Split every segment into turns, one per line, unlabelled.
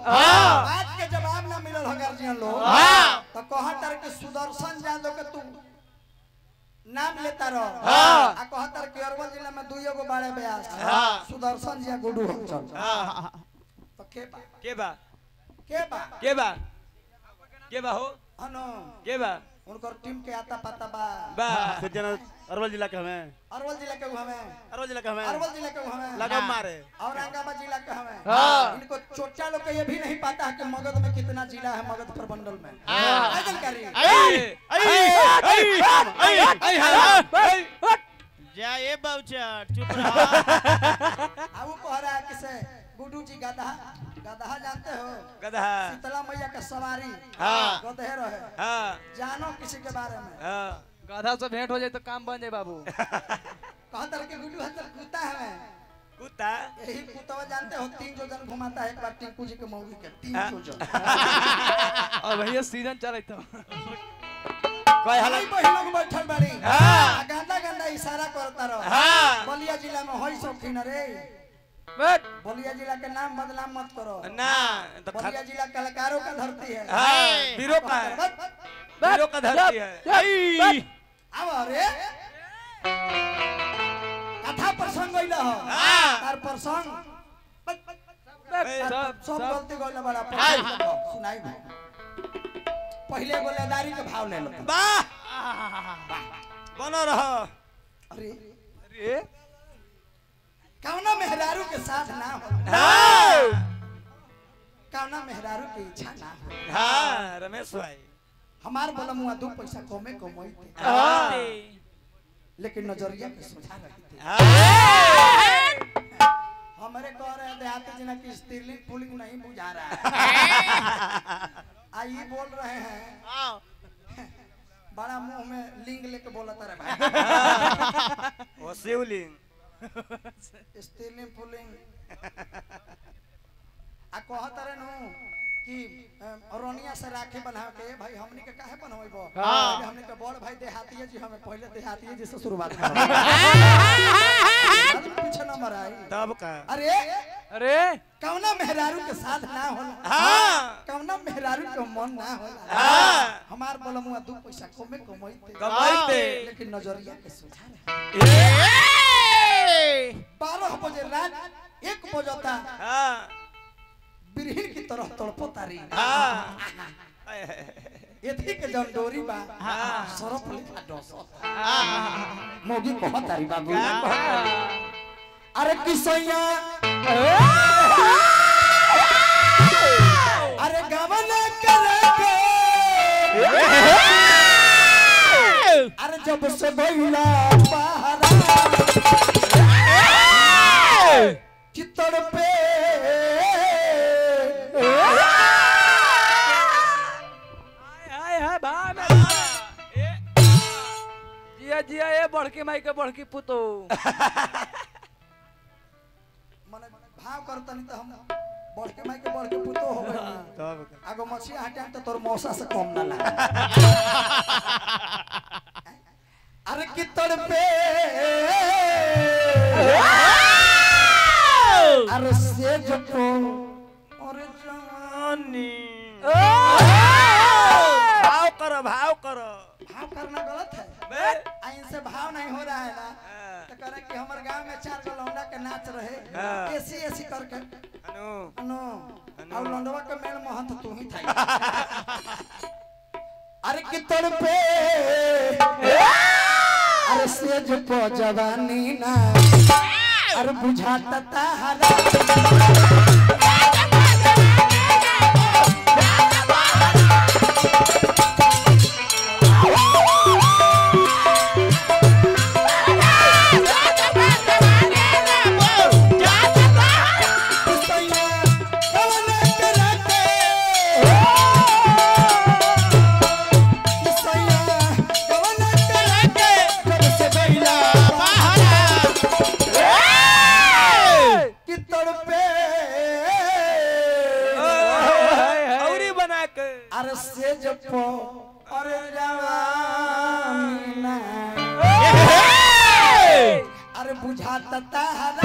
बात के जवाब ना मिलल हो गार्जियन लोग तो कहतर के सुदर्शन यादव के तू नाम लेता रहो आ कहतर के अरवल जिला में दुइयो गो बाड़े ब्यास सुदर्शन जी गुडू हम चल तो के बा हो अनो के बा उनकर टीम के आता पता बा
फिर जना अरवल जिला के हमें
अरवल जिला के हमें
लगा मारे
औरंगाबाद जिला के हमें इनको चोचा लोग को ये भी नहीं पता है कि मगध में कितना जिला है मगध प्रमंडल में
जा ये बाउचा चुप रहा
वो कह रहा है किसे गुड्डू जी गधा जानते हो शीतला मैया का सवारी गधे रहे जानो किसी के बारे में
गधा से भेंट हो जाए तो काम बन जाए बाबू
कहतर के गुड्डू हतर कुत्ता है
कुत्ता
यही कुत्ता जानते हो 3 जोजन घुमाता है एक बार टिंकू जी के मौगी के 3 जोजन
और भैया सीजन चले तो
कोई हाल लोग बैठल बाड़ी गंदा इशारा करता रहो बलिया जिला में होई शौकीन रे बलिया जिला के नाम बदनाम मत करो
ना
बलिया जिला कलाकारों का धरती है
वीरों का धरती है
अब अरे कथा प्रसंग गइला हो तार प्रसंग सब गलती गइला बड़ा सुनाई पहले गोलेदारी के भाव ले लो
वाह बनो रहो
अरे कौना मेहरारू के साथ ना हो कौना मेहरारू की इच्छा ना हो
रमेश भाई
हमार बोलमुआ 2 पैसा कमे कमाईते लेकिन नजरिया के सुझा रही थी हमारे कह रहे देहाती जिला की स्त्रीलिंग पुलिंग नहीं बुझा रहा है आइए बोल रहे हैं बड़ा मुंह में लिंग लेके बोला तारे भाई
वो शिवलिंग
स्त्रीलिंग पुलिंग आ कहतरे नु कि अरोनिया से राखी बना के भाई हमनी के काहे बनवेबो हमनी के बड़ भाई देहातीय जी हमें पहले देहातीय जी से शुरुआत पीछे नंबर आई
तब का
अरे कौना मेहरारू के साथ ना होला कौना मेहरारू के मन ना होला हमार बोलमुआ 2 पैसा कमाईते लेकिन नजरिया के सुझा रहे 12 बजे रात 1 बजता बिरहिन की तरह तड़पतारी एथी के जन डोरी बा सरफ लिखा डस मोगी कहतारी बाबू अरे किसैया अरे गवन करे अरे जब से भइला पहरा चित्तर पे
जिया ये बड़की माई के बड़की पुतो
माने भाव करतनी त हम बड़के माई के बड़के पुतो हो गए
तब
आगो मछिया हटाम त तोर मौसा से कम ना लागे अरे कितड़ पे अरे सेज को और जवानी
भाव करो
भाव करना गलत है आइन से भाव नहीं हो रहा है ना तो करे कि हमारे गांव में 4 गो लौंडा के नाच रहे एसी करके अनु और लौंडवा के मेल महंत तू ही था अरे कितड़ पे अरे सेज को जवानी ना अरे बुझाता तारा अरे बुझाता तारा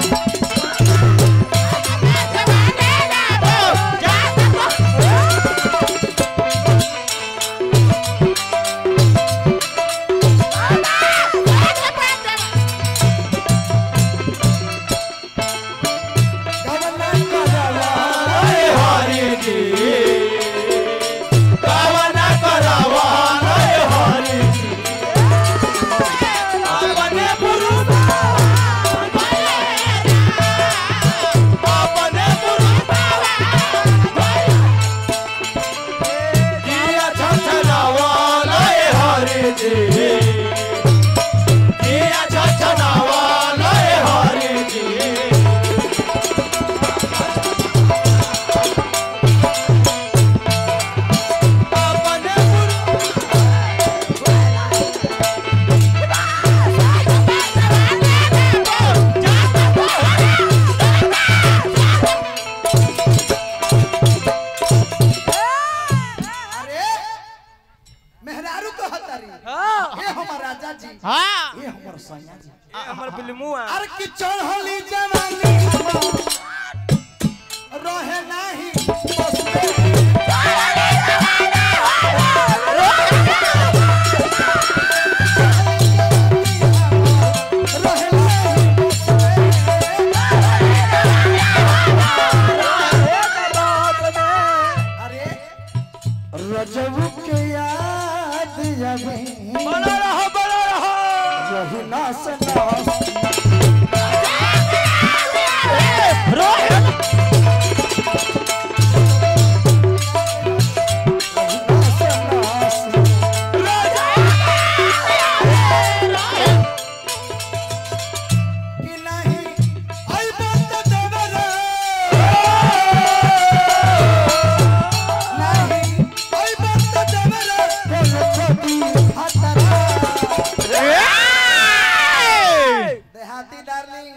सैया जी
हमर फिल्मुआ
अरे कि चढ़ली जवानी रहे नाही बस रजब के याद
बड़ा रहो
रही नास नास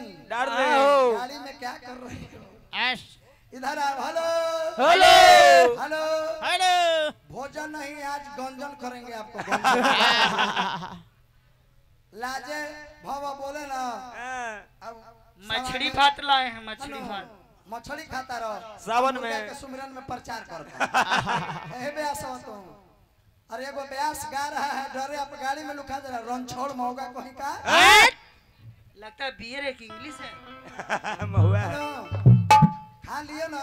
गाड़ी में क्या कर रही हो? इधर आओ। हेलो
हेलो
हेलो
हेलो
भोजन नहीं आज गंजन करेंगे आपको लाजे भावा बोले ना अब
मछली भात लाए हैं मछली भात
मछली खाता रहो
सावन में
के सुमिरन में प्रचार करता है ब्यास हो तुम अरे एगो ब्यास गा रहा है डरे आप गाड़ी में लुका दे रहा रणछोड़ मौगा कहीं का
लगता है बियर एक इंग्लिश है
महुआ
खा लियो ना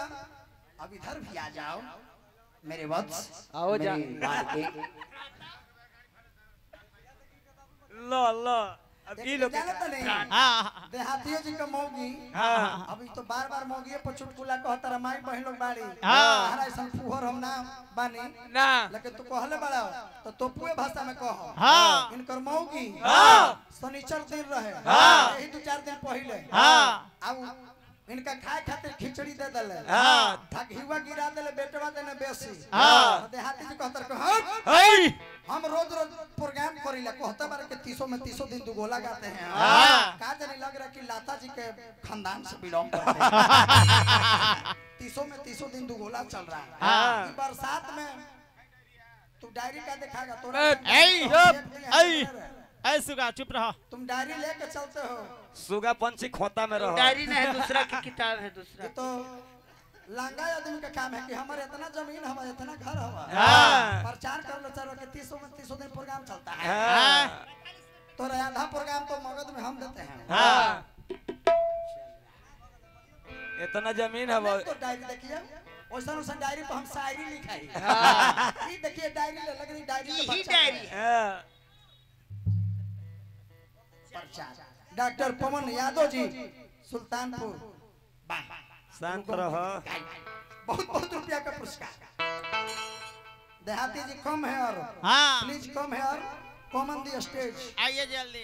अब इधर भी आ जाओ मेरे वत्स
आओ जा
लो अब ई लोग
जानता नहीं
हां
देहातियों जी का मौगी अभी तो बार मौगी पर चुटकुला कहता रमाई बहन लोग बाड़ी हमारा ऐसा फुहर हम ना बानी
ना
लेकिन तू कहले बड़ा तो तोपुए भाषा में कहो इनकर मौगी शनिचर दिन रहे यही 2-4 दिन पहले अब इनका खाए खातिर खिचड़ी दे दले ढकहिवा गिरा देले बेटवा देने बेसी देहाती जी कहतर हम रोज प्रोग्राम करिला कहता बारे के 300 में 300 दिन दुगोला गाते हैं का जाने लग रहा कि लाता जी के खानदान से बिलोंग करते हैं 300 में 300 दिन दुगोला चल रहा है बरसात में तू डायरी का दिखाएगा तोरा
ऐ सुगा चुप रहो
तुम डायरी लेके चलते हो
सुगा पंछी खोता में रहो
डायरी नहीं है दूसरा की किताब है दूसरा
तो लांगा आदमी का काम है कि हमारे इतना जमीन हमारे इतना घर हवा प्रचार कर लो चारों के 300 में 300 दिन प्रोग्राम चलता है तो आधा प्रोग्राम तो मगध में हम देते हैं
इतना जमीन है
तो डायरी देखिए वैसा डायरी पर हम शायरी लिखाई ये देखिए डायरी लग रही डायरी
ही डायरी
डॉक्टर पवन यादव जी सुल्तानपुर
शांत रहो
बहुत रुपया का पुरस्कार देहाती जी कम है और प्लीज कम है और कॉमन दी स्टेज
आइए जल्दी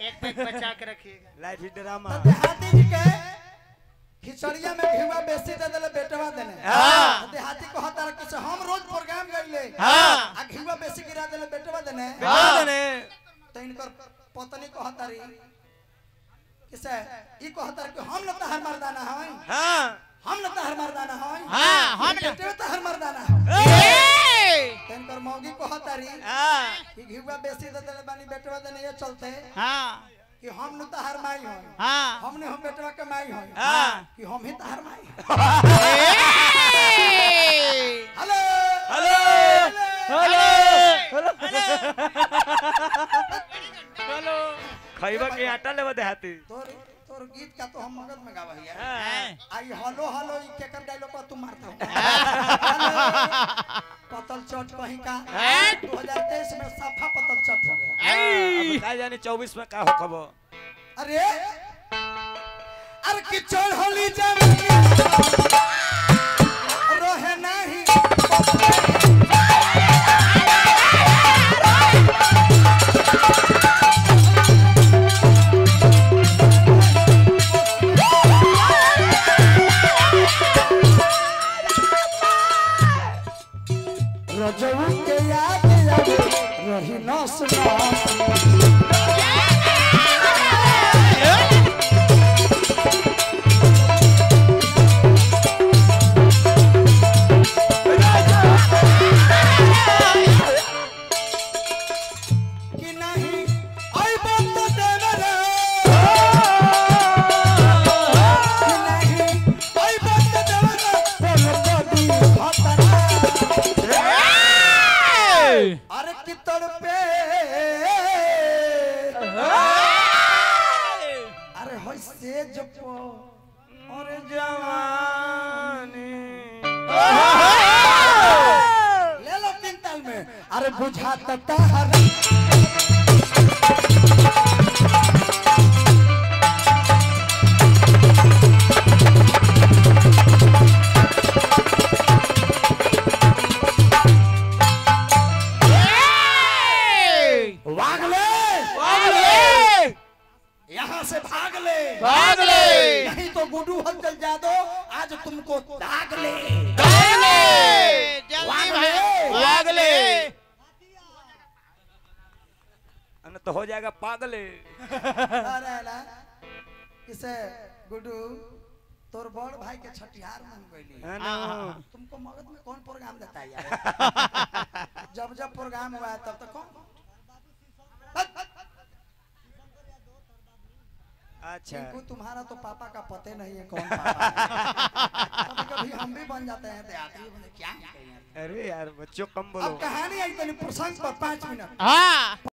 एक पैक बचा के रखिएगा
लाइफ ड्रामा
देहाती जी के खिचड़िया में घिवा बेसी दे देले बेटवा देने देहाती को हता कि हम रोज प्रोग्राम गइले आ घिवा बेसी गिरा देले बेटवा देने तो इनकर पत्नी को हतारी किसे ई को हतर कि हम न तहर मर्दाना हई हम न तहर मर्दाना हई हम बेटवा तहर मर्दाना हई इनकर मौगी को हतारी कि घिवा बेसी दे देले बानी बेटवा देने ये चलते कि हम न तहर माई हई हमने हम बेटवा के माई हई कि हम ही तहर माई हेलो
हेलो
हेलो
खैबा के आटा लेवा देहाती
तोर गीत का तो हम मगध में गावा है आई हेलो हेलो ई केकर डायलॉग पर तू मारता हो पतल चट कहीं का 2023 में साफा पतल चट हो गया
अब का जाने 24 में का हो खबो
अरे कि चढ़ली जवानी रहे नहीं रजब के याद रही नस कि नहीं आई बात देवरा
जवानी
ले लो 3 ताल में। अरे बुझाता तारा यहाँ से भाग ले नहीं तो गुड्डू हलचल जादो आज तुमको दाग ले।
तो हो जाएगा पागले।
इसे गुड्डू तोर बड़ भाई के छठिहार मन गईली तुमको मगध में कौन प्रोग्राम देता है यार? जब जब प्रोग्राम हुआ तब तक कौन
अच्छा
तुम्हारा तो पापा का पते नहीं है कौन पापा है। कभी कभी हम भी बन जाते हैं देहाती बने क्या।
अरे यार बच्चों कम बोलो।
अब कहानी आई तो प्रसंग पर 5 मिनट।
हाँ